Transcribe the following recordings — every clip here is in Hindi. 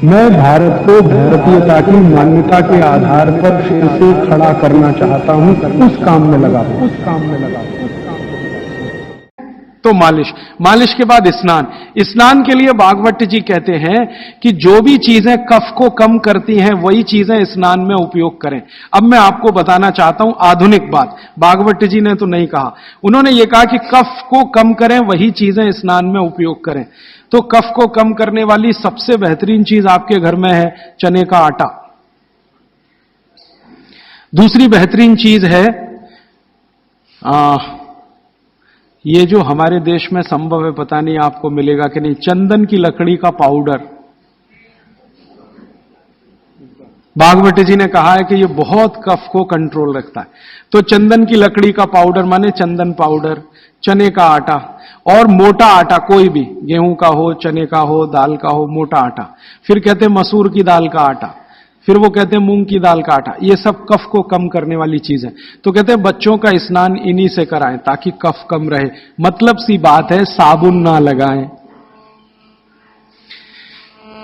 मैं भारत को भारतीयता की मान्यता के आधार पर फिर से खड़ा करना चाहता हूं, उस काम में लगा हूं। तो मालिश के बाद स्नान के लिए भागवत जी कहते हैं कि जो भी चीजें कफ को कम करती हैं वही चीजें स्नान में उपयोग करें। अब मैं आपको बताना चाहता हूं आधुनिक बात, भागवत जी ने तो नहीं कहा, उन्होंने ये कहा कि कफ को कम करें वही चीजें स्नान में उपयोग करें। तो कफ को कम करने वाली सबसे बेहतरीन चीज आपके घर में है चने का आटा। दूसरी बेहतरीन चीज है ये जो हमारे देश में संभव है, पता नहीं आपको मिलेगा कि नहीं, चंदन की लकड़ी का पाउडर। भागवत जी ने कहा है कि ये बहुत कफ को कंट्रोल रखता है। तो चंदन की लकड़ी का पाउडर माने चंदन पाउडर, चने का आटा और मोटा आटा, कोई भी गेहूं का हो, चने का हो, दाल का हो, मोटा आटा। फिर कहते हैं मसूर की दाल का आटा, फिर वो कहते हैं मूंग की दाल का आटा। ये सब कफ को कम करने वाली चीज है। तो कहते हैं बच्चों का स्नान इन्हीं से कराएं ताकि कफ कम रहे। मतलब सी बात है, साबुन ना लगाएं,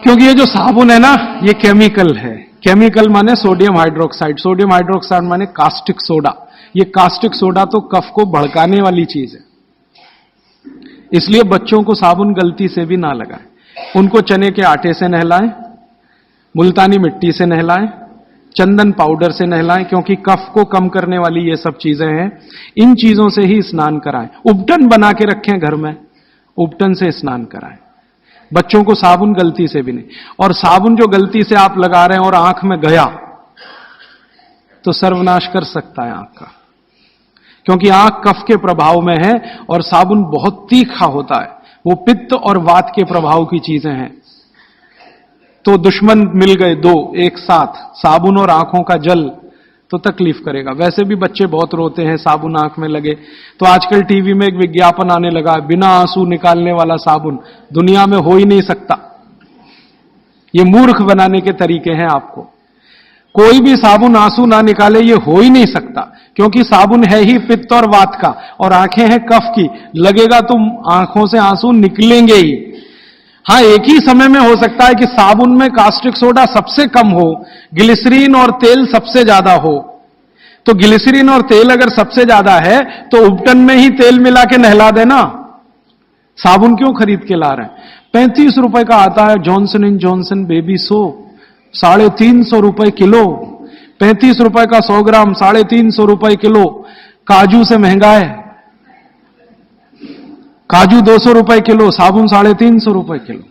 क्योंकि ये जो साबुन है ना ये केमिकल है। केमिकल माने सोडियम हाइड्रोक्साइड, सोडियम हाइड्रोक्साइड माने कास्टिक सोडा। ये कास्टिक सोडा तो कफ को भड़काने वाली चीज है, इसलिए बच्चों को साबुन गलती से भी ना लगाएं। उनको चने के आटे से नहलाएं, मुल्तानी मिट्टी से नहलाएं, चंदन पाउडर से नहलाएं, क्योंकि कफ को कम करने वाली ये सब चीजें हैं। इन चीजों से ही स्नान कराएं। उपटन बना के रखें घर में, उपटन से स्नान कराएं बच्चों को, साबुन गलती से भी नहीं। और साबुन जो गलती से आप लगा रहे हैं और आंख में गया तो सर्वनाश कर सकता है आंख का, क्योंकि आंख कफ के प्रभाव में है और साबुन बहुत तीखा होता है, वो पित्त और वात के प्रभाव की चीजें हैं। तो दुश्मन मिल गए दो एक साथ, साबुन और आंखों का जल, तो तकलीफ करेगा। वैसे भी बच्चे बहुत रोते हैं साबुन आंख में लगे। तो आजकल टीवी में एक विज्ञापन आने लगा है, बिना आंसू निकालने वाला साबुन दुनिया में हो ही नहीं सकता। ये मूर्ख बनाने के तरीके हैं आपको। कोई भी साबुन आंसू ना निकाले ये हो ही नहीं सकता, क्योंकि साबुन है ही पित्त और वात का और आंखें हैं कफ की। लगेगा तो आंखों से आंसू निकलेंगे ही। हां, एक ही समय में हो सकता है कि साबुन में कास्टिक सोडा सबसे कम हो, ग्लिसरीन और तेल सबसे ज्यादा हो। तो ग्लिसरीन और तेल अगर सबसे ज्यादा है तो उपटन में ही तेल मिला के नहला देना, साबुन क्यों खरीद के ला रहे हैं। 35 रुपए का आता है Johnson and Johnson baby soap, 350 रुपए किलो। 35 रुपए का 100 ग्राम, 350 रुपए किलो। काजू से महंगा है, काजू 200 रुपए किलो, साबुन 350 रुपए किलो।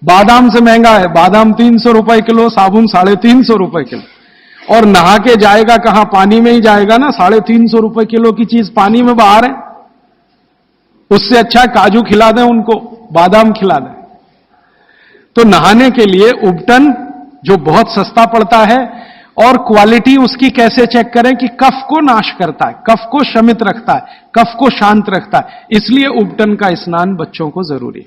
बादाम से महंगा है, बादाम 300 रुपए किलो, साबुन 350 रुपए किलो। और नहा के जाएगा कहां, पानी में ही जाएगा ना। 350 रुपए किलो की चीज पानी में बाहर है। उससे अच्छा काजू खिला दें उनको, बादाम खिला दें। तो नहाने के लिए उपटन जो बहुत सस्ता पड़ता है, और क्वालिटी उसकी कैसे चेक करें कि कफ को नाश करता है, कफ को शमित रखता है, कफ को शांत रखता है, इसलिए उपटन का स्नान बच्चों को जरूरी है।